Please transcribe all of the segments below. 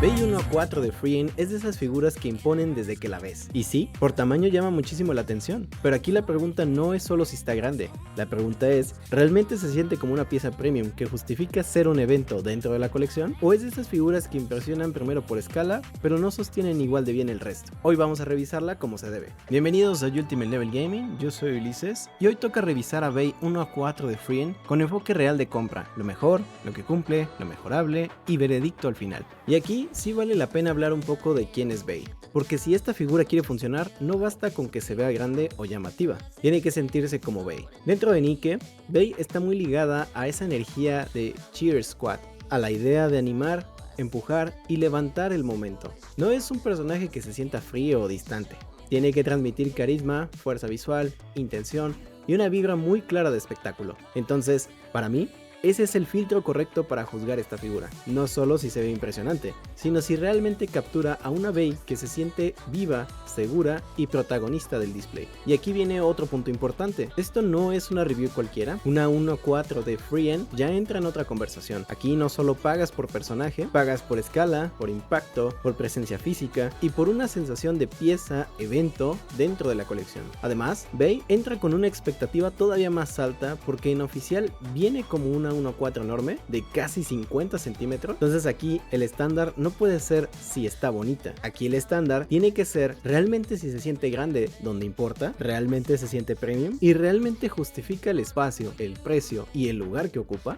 Bey 1-4 de Frieren es de esas figuras que imponen desde que la ves. Y sí, por tamaño llama muchísimo la atención, pero aquí la pregunta no es solo si está grande, la pregunta es, ¿realmente se siente como una pieza premium que justifica ser un evento dentro de la colección? ¿O es de esas figuras que impresionan primero por escala, pero no sostienen igual de bien el resto? Hoy vamos a revisarla como se debe. Bienvenidos a Ultimate Level Gaming, yo soy Ulises, y hoy toca revisar a Bey 1-4 de Frieren con enfoque real de compra, lo mejor, lo que cumple, lo mejorable y veredicto al final. Y aquí sí vale la pena hablar un poco de quién es Bey, porque si esta figura quiere funcionar, no basta con que se vea grande o llamativa, tiene que sentirse como Bey. Dentro de Nike, Bey está muy ligada a esa energía de Cheer Squad, a la idea de animar, empujar y levantar el momento. No es un personaje que se sienta frío o distante, tiene que transmitir carisma, fuerza visual, intención y una vibra muy clara de espectáculo. Entonces, para mí, ese es el filtro correcto para juzgar esta figura, no solo si se ve impresionante, sino si realmente captura a una Bey que se siente viva, segura y protagonista del display. Y aquí viene otro punto importante, esto no es una review cualquiera, una 1-4 de Frieren ya entra en otra conversación. Aquí no solo pagas por personaje, pagas por escala, por impacto, por presencia física y por una sensación de pieza, evento dentro de la colección. Además, Bey entra con una expectativa todavía más alta porque en oficial viene como una 1-4 enorme de casi 50 centímetros. Entonces aquí el estándar no puede ser si está bonita. Aquí el estándar tiene que ser realmente si se siente grande donde importa, realmente se siente premium y realmente justifica el espacio, el precio y el lugar que ocupa.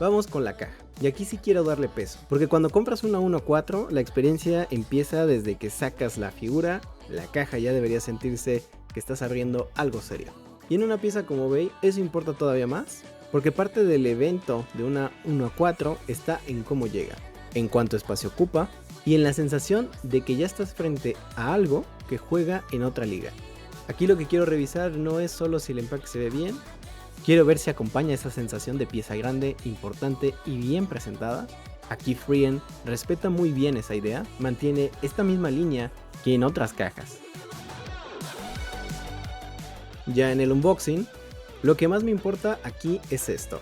Vamos con la caja. Y aquí sí quiero darle peso, porque cuando compras una 1-4 la experiencia empieza desde que sacas la figura, la caja ya debería sentirse que estás abriendo algo serio. Y en una pieza como Bey eso importa todavía más, porque parte del evento de una 1-4 está en cómo llega, en cuánto espacio ocupa y en la sensación de que ya estás frente a algo que juega en otra liga. Aquí lo que quiero revisar no es solo si el empaque se ve bien, quiero ver si acompaña esa sensación de pieza grande, importante y bien presentada. Aquí Frieren respeta muy bien esa idea, mantiene esta misma línea que en otras cajas. Ya en el unboxing, lo que más me importa aquí es esto: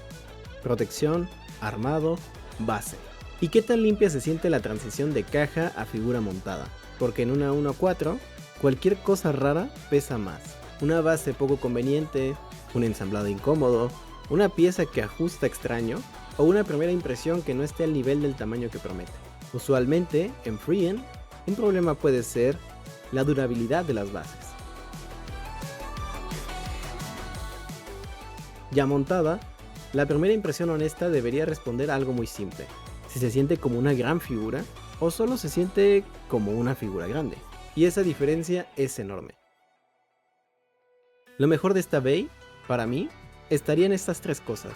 protección, armado, base. ¿Y qué tan limpia se siente la transición de caja a figura montada? Porque en una 1-4, cualquier cosa rara pesa más. Una base poco conveniente, un ensamblado incómodo, una pieza que ajusta extraño, o una primera impresión que no esté al nivel del tamaño que promete. Usualmente, en Frieren, un problema puede ser la durabilidad de las bases. Ya montada, la primera impresión honesta debería responder a algo muy simple: si se siente como una gran figura o solo se siente como una figura grande. Y esa diferencia es enorme. Lo mejor de esta Bey, para mí, estaría en estas tres cosas.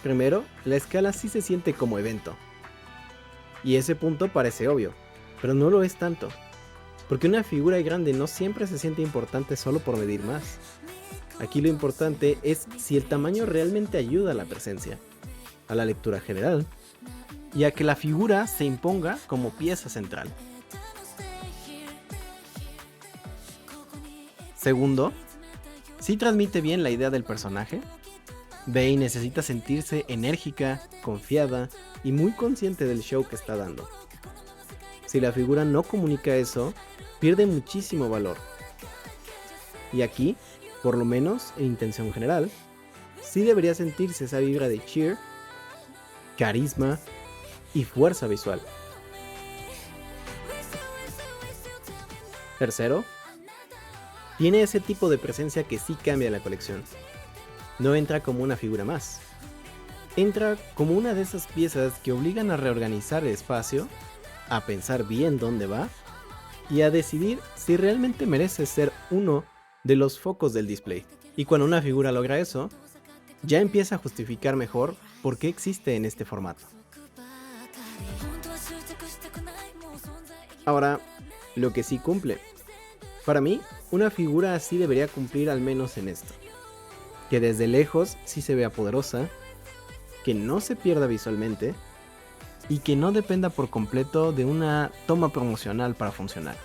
Primero, la escala sí se siente como evento. Y ese punto parece obvio, pero no lo es tanto. Porque una figura grande no siempre se siente importante solo por medir más. Aquí lo importante es si el tamaño realmente ayuda a la presencia, a la lectura general y a que la figura se imponga como pieza central. Segundo, si transmite bien la idea del personaje. Bey necesita sentirse enérgica, confiada y muy consciente del show que está dando. Si la figura no comunica eso, pierde muchísimo valor. Y aquí, por lo menos en intención general, sí debería sentirse esa vibra de cheer, carisma y fuerza visual. Tercero, tiene ese tipo de presencia que sí cambia la colección. No entra como una figura más. Entra como una de esas piezas que obligan a reorganizar el espacio, a pensar bien dónde va y a decidir si realmente merece ser uno de los focos del display. Y cuando una figura logra eso, ya empieza a justificar mejor por qué existe en este formato. Ahora, lo que sí cumple. Para mí, una figura así debería cumplir al menos en esto: que desde lejos sí se vea poderosa, que no se pierda visualmente y que no dependa por completo de una toma promocional para funcionar.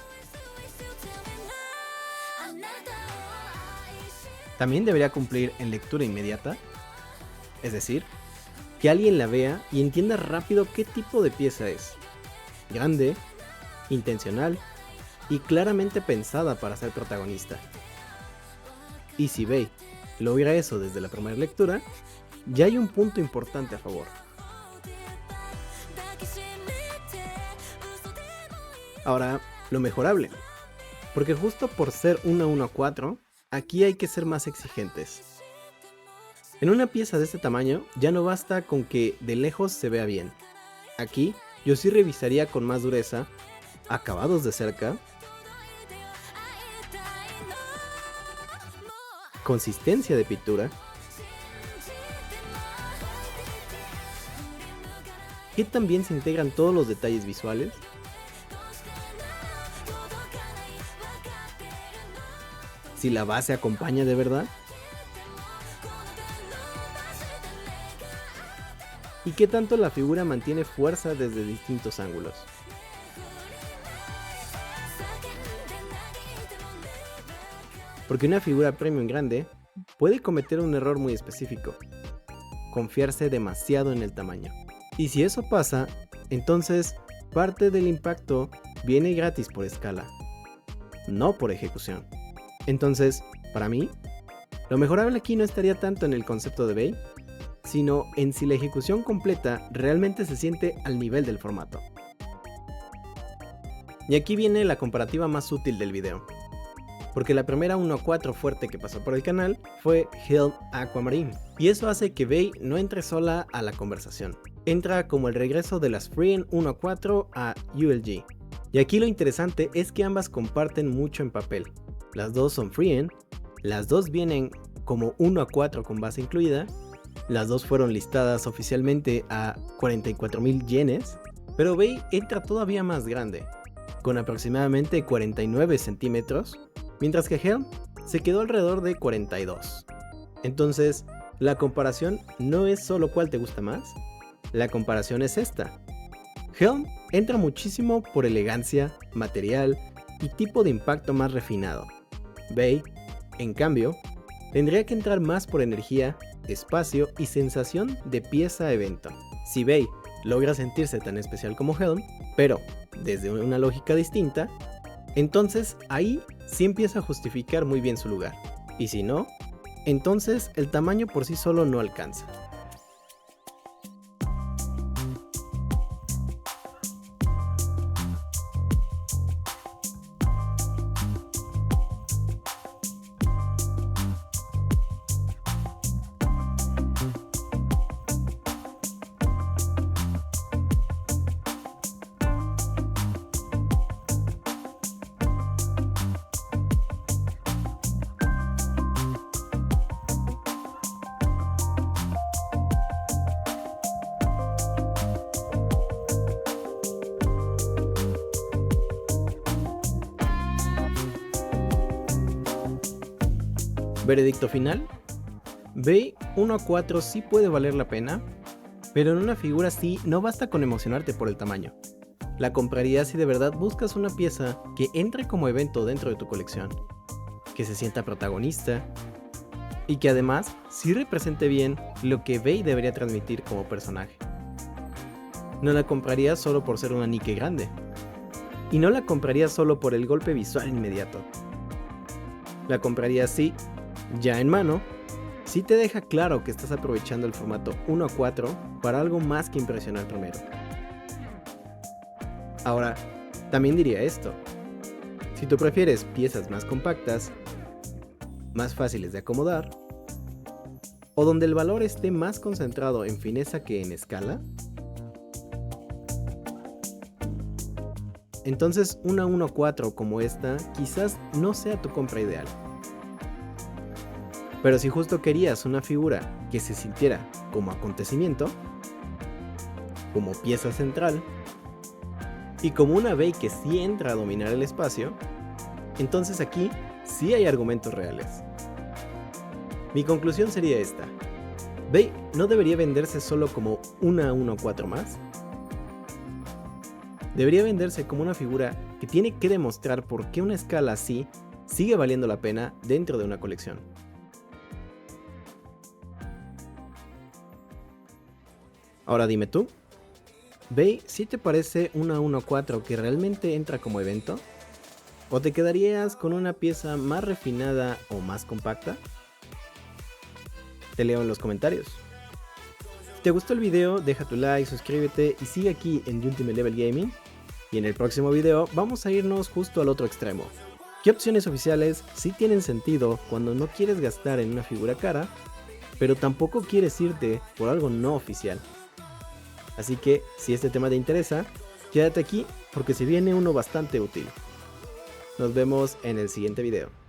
También debería cumplir en lectura inmediata, es decir, que alguien la vea y entienda rápido qué tipo de pieza es. Grande, intencional y claramente pensada para ser protagonista. Y si Bey logra eso desde la primera lectura, ya hay un punto importante a favor. Ahora, lo mejorable, porque justo por ser una 1-4, aquí hay que ser más exigentes. En una pieza de este tamaño ya no basta con que de lejos se vea bien. Aquí yo sí revisaría con más dureza, acabados de cerca, consistencia de pintura, que también se integran todos los detalles visuales, si la base acompaña de verdad, y qué tanto la figura mantiene fuerza desde distintos ángulos. Porque una figura premium grande puede cometer un error muy específico: confiarse demasiado en el tamaño. Y si eso pasa, entonces parte del impacto viene gratis por escala, no por ejecución. Entonces, para mí, lo mejorable aquí no estaría tanto en el concepto de Bey, sino en si la ejecución completa realmente se siente al nivel del formato. Y aquí viene la comparativa más útil del video, porque la primera 1-4 fuerte que pasó por el canal fue Helm Aquamarine, y eso hace que Bey no entre sola a la conversación, entra como el regreso de las Freeend 1-4 a ULG. Y aquí lo interesante es que ambas comparten mucho en papel. Las dos son Freeend, las dos vienen como 1-4 con base incluida, las dos fueron listadas oficialmente a 44,000 yenes, pero Bey entra todavía más grande, con aproximadamente 49 centímetros, mientras que Helm se quedó alrededor de 42. Entonces, la comparación no es solo cuál te gusta más, la comparación es esta. Helm entra muchísimo por elegancia, material y tipo de impacto más refinado. Bey, en cambio, tendría que entrar más por energía, espacio y sensación de pieza-evento. Si Bey logra sentirse tan especial como Helm, pero desde una lógica distinta, entonces ahí sí empieza a justificar muy bien su lugar. Y si no, entonces el tamaño por sí solo no alcanza. Veredicto final: Bey 1-4 sí puede valer la pena, pero en una figura así no basta con emocionarte por el tamaño. La comprarías si de verdad buscas una pieza que entre como evento dentro de tu colección, que se sienta protagonista y que además sí represente bien lo que Bey debería transmitir como personaje. No la comprarías solo por ser una Nike grande, y no la comprarías solo por el golpe visual inmediato. La comprarías sí, ya en mano, sí te deja claro que estás aprovechando el formato 1-4 para algo más que impresionar primero. Ahora, también diría esto: si tú prefieres piezas más compactas, más fáciles de acomodar, o donde el valor esté más concentrado en fineza que en escala, entonces una 1-4 como esta quizás no sea tu compra ideal. Pero si justo querías una figura que se sintiera como acontecimiento, como pieza central, y como una Bey que sí entra a dominar el espacio, entonces aquí sí hay argumentos reales. Mi conclusión sería esta: Bey no debería venderse solo como una 1-4 más. Debería venderse como una figura que tiene que demostrar por qué una escala así sigue valiendo la pena dentro de una colección. Ahora dime tú, ¿Bey si te parece una 1-4 que realmente entra como evento? ¿O te quedarías con una pieza más refinada o más compacta? Te leo en los comentarios. Si te gustó el video, deja tu like, suscríbete y sigue aquí en Ultimate Level Gaming. Y en el próximo video vamos a irnos justo al otro extremo. ¿Qué opciones oficiales sí tienen sentido cuando no quieres gastar en una figura cara, pero tampoco quieres irte por algo no oficial? Así que, si este tema te interesa, quédate aquí porque se viene uno bastante útil. Nos vemos en el siguiente video.